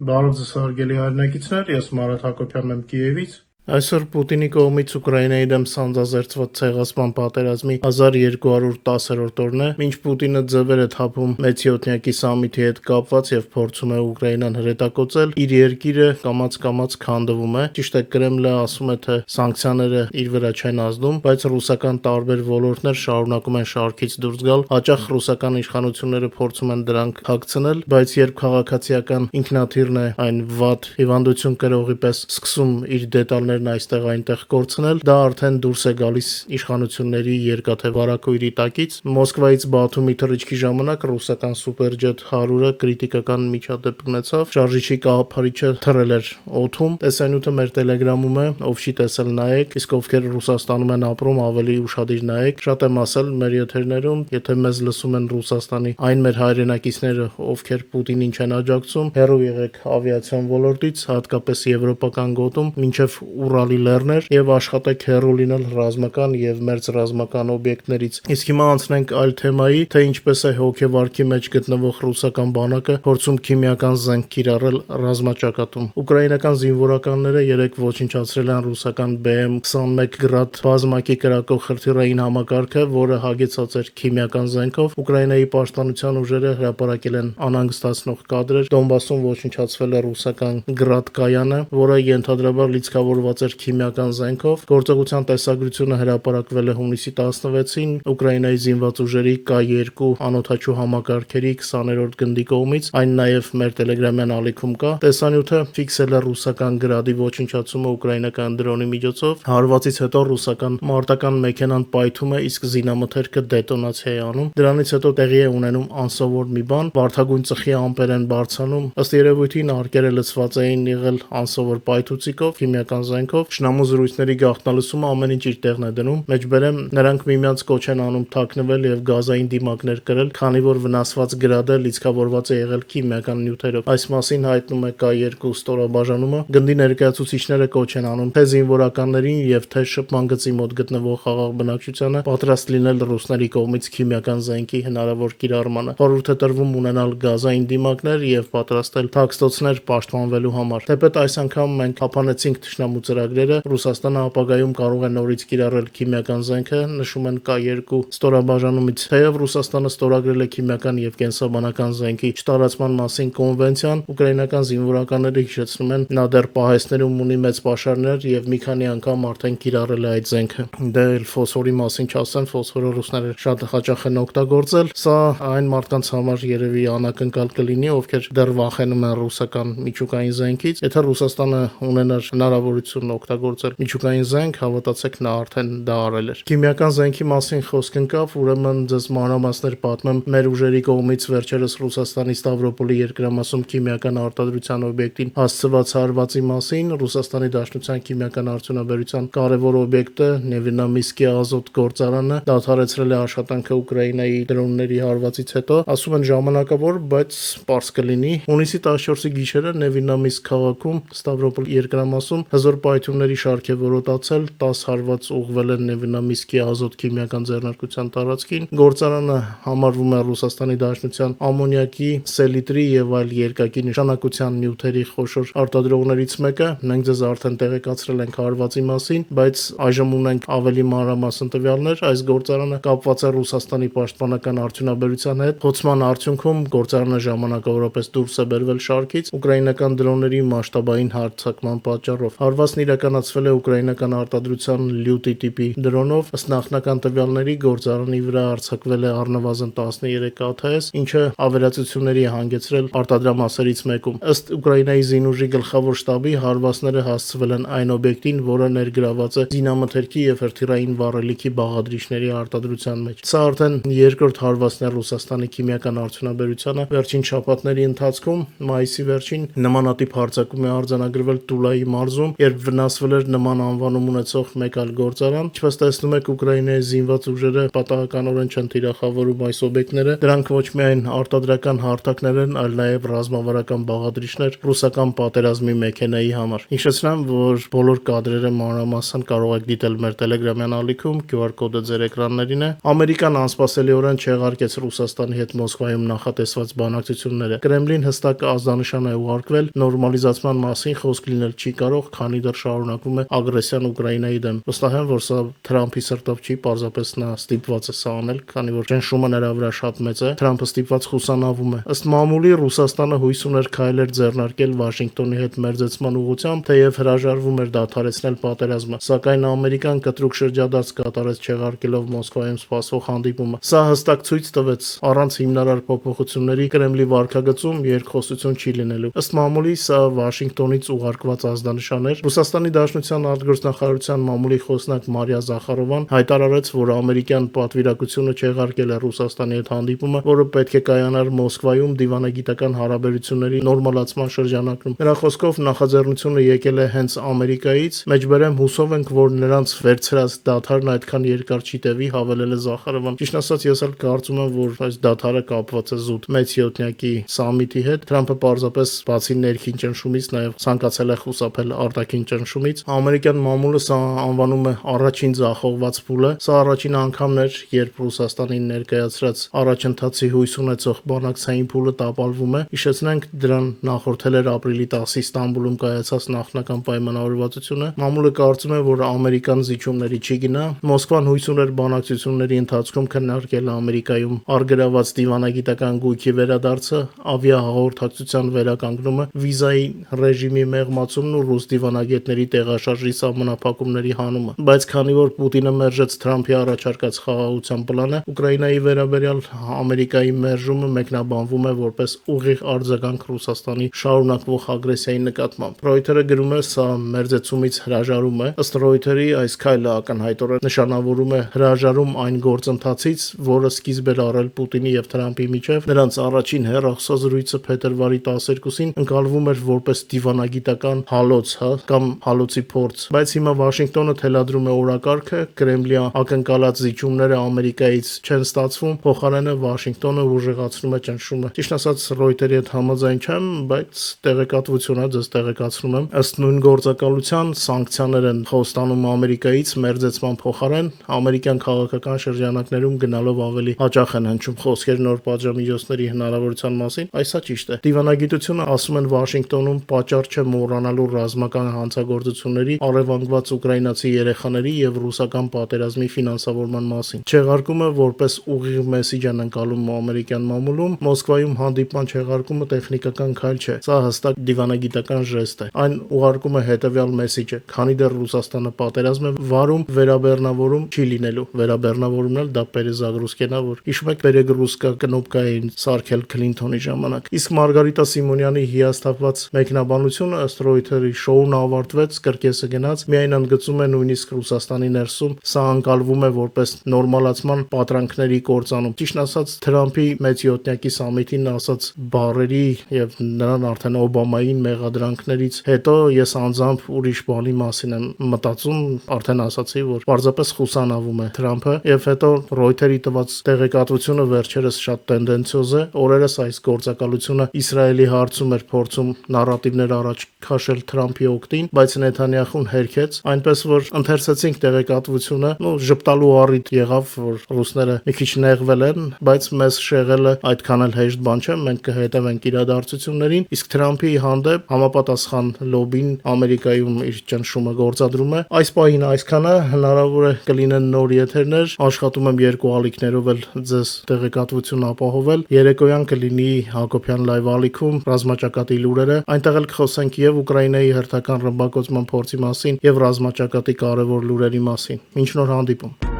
Բարև ձեզ հարգելի հայրենակիցներ, ես Մարատ Հակոբյանն եմ Կիևից։ Այսօր Պուտինի կողմից Ուկրաինայի դեմ սանձազերծված ցեղասպան պատերազմի 1210-րդ օրն է, մինչ Պուտինը ձևեր է թափում մեծ յոթնյակի սամիթի հետ կապված եւ փորձում է Ուկրաինան հրետակոծել, իր երկիրը կամաց-կամաց քանդվում է։ Ճիշտ է, Կրեմլը ասում է, թե սանկցիաները իր վրա չեն ազդում, բայց ռուսական տարբեր ոլորտներ շարունակում են շարքից դուրս գալ։ Հաճախ ռուսական իշխանությունները փորձում են դրանք հագցնել, բայց երբ քաղաքացիական ինքնաթիռն է այն վատ հիվանդություն կրողի պես սկսում իր դետալներն այստեղ այնտեղ կորցնել, դա արդեն դուրս է գալիս իշխանությունների երկաթե վարակույրի տակից։ Մոսկվայից Բաթումի թռիչքի ժամանակ ռուսական Սուպերջեթ 100-ը կրիտիկական միջադեպ ունեցավ։ Շարժիչի կաղապարիչը թռել էր օդում։ Տեսանյութը մեր Telegram-ում է, ով չի տեսել նայեք, իսկ ովքեր Ռուսաստանում են ապրում, ավելի ուշադիր նայեք։ Շատ եմ ասել մեր եթերներում, եթե մեզ լսում են Ռուսաստանի այն մեր հայրենակիցները, ովքեր Պուտինին չեն աջակցում, հեռու եղեք ավիացիոն ոլորտից, հատկապես եվրոպական գոտում, մինչև Ուրալի լեռներ, եւ աշխատեք հեռու լինել ռազմական եւ մերձրազմական օբյեկտներից։ Իսկ հիմա անցնենք այլ թեմայի, թե ինչպես է հոգեվարքի մեջ գտնվող ռուսական բանակը փորձում քիմիական զենք կիրառել ռազմաճակատում։ Ուկրաինական զինվորականները երեք ոչնչացրել են ռուսական BM-21 Grad բազմակի կրակող հրթիռային համակարգը, որը հագեցած էր քիմիական զենքով։ Ուկրաինայի պաշտպանության ուժերը հրապարակել են անհանգստացնող կադրեր։ Դոնբասում ոչնչացվել է ռուսական Grad կայանը, որը ենթադրաբար լիցքավորված էր քիմիական զենքով։ Գործողության տեսագրությունը հրապարակվել է հունիսի 16-ին Ուկրաինայի զինված ուժերի K2 անօդաչու համակարգերի 20-րդ գնդի կողմից, այն նաև մեր Telegram-յան ալիքում կա։ Տեսանյութը ֆիքսել է ռուսական Grad-ի ոչնչացումը ուկրաինական դրոնի միջոցով։ Հարվածից հետո ռուսական մարտական մեքենան պայթում է, իսկ զինամթերքը դետոնացիա է անում։ Դրանից հետո տեղի է ունենում անսովոր մի բան, վարդագույն ծխի ամպեր են բարձրանում։ Ըստ երևույթին արկերը լցված էին եղել անսովոր պայթուցիկով, քիմիական զենքով։ Շնամու զրույցների գաղտնալսումը ամեն ինչ իր տեղն է դնում։ Մեջբերեմ նրանք միմյանց կոչ են անում թաքնվել եւ գազային դիմակներ կրել, քանի որ վնասված Grad-ը լիցքավորված է եղել քիմիական նյութերով։ Այս մասին հայտնում է K2 ստորաբաժանումը։ Գնդի ներկայացուցիչները կոչ են անում թե զինվորականներին եւ թե շփման գծի մոտ գտնվող խաղաղ բնակչությանը պատրաստ լինել ռուսների կողմից քիմիական զենքի հնարավոր կիրառմանը։ Խորհուրդ է տրվում ունենալ գազային դիմակներ եւ պատրաստել թաքստոցներ պաշտպանվելու համար։ Թեպետ այս անգամ մենք հապանեցինք թշնամու ծրագրերը, Ռուսաստանը ապագայում կարող է նորից կիրառել քիմիական զենքը, նշում են K2 ստորաբաժանումից։ Թեև Ռուսաստանը ստորագրել է քիմիական եւ կենսաբանական զենքի չտարածման մասին կոնվենցիան, ուկրաինական զինվորականները հիշեցնում են, նա դեռ պահեստներում ունի մեծ պաշարներ եւ մի քանի անգամ արդեն կիրառել է այդ զենքը։ Դե ֆոսֆորի մասին չասեմ, ֆոսֆորը ռուսները շատ հաճախ են օգտագործել։ Սա այն մարդկանց համար երևի անակնկալ կլինի, ովքեր դեռ վախենում են ռուսական միջուկային զենքից։ Եթե Ռուսաստանը ունենար հնարավորություն օգտագործել միջուկային զենք, հավատացեք, նա արդեն դա արել էր։ Քիմիական զենքի մասին խոսք ընկավ, ուրեմն ձեզ մանրամասներ պատմեմ մեր ուժերի կողմից վերջերս Ռուսաստանի Ստավրոպոլի երկրամասում քիմիական արտադրության օբյեկտին հասցված հարվածի մասին։ Ռուսաստանի Դաշնության քիմիական արդյունաբերության կարևոր օբյեկտը Նևինամիսկի ազոտ գործարանը դադարեցրել է աշխատանքը Ուկրաինայի դրոնների հարվածից հետո։ Ասում են ժամանակավոր, բայց պարզ կլինի։ Հունիսի 14-ի գիշերը Նևինամիսկ քաղաքում Ստավրոպոլ երկրամասում հզոր պայթյունների շարք է որոտացել, 10 հարված ուղղվել են Նևինամիսկի ազոտ քիմիական ձեռնարկության տարածքին։ Գործարանը համարվում է Ռուսաստանի Դաշնության ամոնիակի, սելիտրի եւ այլ երկակի նշանակության նյութերի խոշոր արտադրողներից մեկը։ Մենք ձեզ արդեն տեղեկացրել ենք հարվածի մասին, բայց այժմ ունենք ավելի մանրամասն տվյալներ։ Այս գործարանը կապված է Ռուսաստանի պաշտպանական արդյունաբերության հետ։ Խոցման արդյունքում գործարանը ժամանակավորապես դուրս է բերվել շարքից ուկրաինական դրոնների մասշտաբային հարձակման պատճառով։ Հարվածն իրականացվել է ուկրաինական արտադրության լյուտի տիպի դրոնով։ Ըստ նախնական տվյալների գործարանի վրա արձակվել է առնվազն 13 ԱԹՍ, ինչը ավերածությունների է հանգեցրել արտադրամասերից մեկում։ Ըստ Ուկրաինայի զինուժի գլխավոր շտաբի հարվածները հասցվել են այն օբյեկտին, որը ներգրաված է զինամթերքի եւ հրթիռային վառելիքի բաղադրիչների արտադրության մեջ։ Սա արդեն երկրորդ հարվածն է Ռուսաստանի քիմիական արդյունաբերությանը վերջին շաբաթների ընթացքում։ Մայիսի վերջին նմանատիպ հարձակում է արձանագրվել Տուլայի մարզում, երբ վնասվել էր նման անվանում ունեցող մեկ այլ գործարան։ Ինչպես տեսնում եք, Ուկրաինայի զինված ուժերը պատահականորեն չեն թիրախավորում այս օբյեկտները։ Դրանք ոչ միայն արտադրական հարթակներ են, այլ նաև ռազմավարական բաղադրիչներ ռուսական պատերազմի մեքենայի համար։ Հիշեցնեմ, որ բոլոր կադրերը մանրամասն կարող եք դիտել մեր Telegram-յան ալիքում, QR կոդը ձեր էկրաններին է։ Ամերիկան անսպասելիորեն չեղարկեց Ռուսաստանի հետ Մոսկվայում նախատեսված բանակցությունները։ Կրեմլին հստակ ազդանշան է ուղարկվել, նորմալիզացման մասին խոսք լինել չի կարող, քանի դեռ շարունակվում է ագրեսիան Ուկրաինայի դեմ։ Վստահ եմ, որ սա Թրամփի սրտով չի, պարզապես նա ստիպված է սա անել, քանի որ ճնշումը նրա վրա շատ մեծ է։ Թրամփը ստիպված խուսանավում է։ Ըստ մամուլի Ռուսաստանը հույս ուներ քայլեր ձեռնարկել Վաշինգտոնի հետ մերձեցման ուղղությամբ, թեև հրաժարվում էր դադարեցնել պատերազմը, սակայն Ամերիկան կտրուկ շրջադարձ կատարեց չեղարկելով Մոսկվայում սպասվող հանդիպումը։ Սա հստակ ցույց տվեց, առանց հիմնարար փոփոխությունների Կրեմլի վարքագծում երկխոսություն չի լինելու։ Ըստ մամուլի սա Վաշինգտոնից ուղարկված ազդանշան էր։ Ռուսաստանի Դաշնության արտգործնախարարության մամուլի խոսնակ Մարիա Զախարովան հայտարարեց, որ ամերիկյան պատվիրակությունը չեղարկել է Ռուսաստանի հետ հանդիպումը, որը պետք է կայանար Մոսկվայում դիվանագիտական հարաբերությունների նորմալացման շրջանակում։ Նրա խոսքով նախաձեռնությունը եկել է հենց Ամերիկայից։ Մեջբերեմ հուսով ենք, որ նրանց վերցրած դադարն այդքան երկար չի տևի, հավելել է Զախարովան։ Ճիշտ ասած, ես էլ կարծում եմ, որ այս դադարը կապված է զուտ մեծ յոթնյակի սամիթի հետ։ Թրամփը պարզապես բացի ներքին ճնշումից նաև ցանկացել է խուսափել արտաքին ճնշումից։ Ամերիկյան մամուլը սա անվանում է առաջին ձախողված փուլը։ Սա առաջին անգամն էր, երբ Ռուսաստանին ներկայացրած առաջընթացի հույս ունեցող բանակցային փուլը տապալվում է։ Հիշեցնենք, դրան նախորդել էր ապրիլի 10-ի Ստամբուլում կայացած նախնական պայմանավորվածությունը։ Մամուլը կարծում է, որ ամերիկան զիջումների չի գնա։ Մոսկվան հույս ուներ բանակցությունների ընթացքում քննարկել Ամերիկայում արգրաված դիվանագիտական գույքի վերադարձը, ավիահաղորդակցության վերականգնումը, վիզայի ռեժիմի մեղմացումն ու ռուս դիվանագետների տեղաշարժի սահմանափակումների հանումը։ Բայց քանի որ Պուտինը մերժեց Թրամփի առաջարկած խաղաղության պլանը, Ուկրաինայի վերաբերյալ Ամերիկայի մերժումը մեկնաբանվում է որպես ուղիղ արձագանք Ռուսաստանի շարունակվող ագրեսիայի նկատմամբ։ Reuters-ը գրում է, սա մերձեցումից հրաժարում է։ Ըստ Reuters-ի, այս քայլը ակնհայտորեն նշանավորում է հրաժարում այն գործընթացից, որը սկիզբ էր առել Պուտինի եւ Թրամփի միջև։ Նրանց առաջին հեռախոսազրույցը փետրվարի 12-ին ընկալվում էր որպես դիվանագիտական հալոց, կամ հալոցի փորձ։ Բայց հիմա Վաշինգտոնը թելադրում է օրակարգը, Կրեմլի ակնկալած զիջումները Ամերիկայից չեն ստացվում, փոխարենը Վաշինգտոնը ուժեղացնում է ճնշումը։ Ճիշտ ասած, Reuters-ի հետ համաձայն չեմ, բայց տեղեկատվություն է, ձեզ տեղեկացնում եմ։ Ըստ նույն գործակալության, սանկցիաներ են խոստանում Ամերիկայից մերձեցման փոխարեն, ամերիկյան քաղաքական շրջանակներում գնալով ավելի հաճախ են հնչում խոսքեր նոր պատժամիջոցների հնարավորության մասին։ Այսա ճիշտ է։ Դիվանագիտությունը, ասում են Վաշինգտոնում, պատճառ չէ մոռանալու ռազմական հանցագործությունների, առևանգված ուկրաինացի երեխաների եւ ռուսական պատերազմի ֆինանսավորման մասին։ Չեղարկումը որպես ուղիղ մեսիջ են ընկալում ամերիկյան մամուլում։ Մոսկվայում հանդիպման չեղարկումը տեխնիկական քայլ չէ։ Սա հստակ դիվանագիտական ժեստ է։ Այն ուղարկում է հետեւյալ մեսիջը. քանի դեռ Ռուսաստանը պատերազմ է վարում, վերաբեռնավորում չի լինելու։ Վերաբեռնավորումն էլ դա պերեզագրուսկենա, որ հիշում եք պերեգրուսկա կնոպկային սարքել Քլինթոնի ժամանակ։ Իսկ Մարգարիտա Սիմոնյանի հիասթափված մեկնաբանությունը ըստ Reuters-ի շոուն ավարտվեց, կրկեսը գնաց, միայն ընդգծում է նույնիսկ Ռուսաստանի ներսում սա անցալվում է որպես նորմալացման պատրանքների կործանում։ Ճիշտ ասած, Թրամփի մեծ յոթնյակի սամիթին ասած բառերի եւ նրան արդեն Օբամային մեղադրանքներից հետո ես անձամբ ուրիշ բանի մասին եմ մտածում, արդեն ասացի, որ պարզապես խուսանավում է Թրամփը, եւ հետո Reuters-ի տված տեղեկատվությունը վերջերս շատ տենդենցիոզ է։ Օրերս այս գործակալությունը Իսրայելի հարցում էր փորձում նարատիվներ առաջ քաշել Թրամփի օգտին, բայց Նեթանյախուն հերքեց, այնպես որ ընթերցեցինք տեղեկատվությունը, ժպտալու առիթ եղավ, որ ռուսները մի քիչ նեղվել են, բայց մեզ շեղելը այդքան էլ հեշտ բան չէ, մենք կհետևենք իրադարձություններին, իսկ Թրամփի հանդեպ համապատասխան լոբին Ամերիկայում իր ճնշումը գործադրում է։ Այս պահին այսքանը, հնարավոր է կլինեն նոր եթերներ, աշխատում եմ երկու ալիքներով էլ ձեզ տեղեկատվություն ապահովել։ Երեկոյան կլինի Հակոբյան լայվ ալիքում ռազմաճակատի լուրերը, այնտեղ էլ կխոսենք եւ Ուկրաինայի հերթական ռմբակոծման փորձի մասին եւ ռազմաճակատի կարևոր լուրերի մասին։ Մինչ նոր հանդիպում։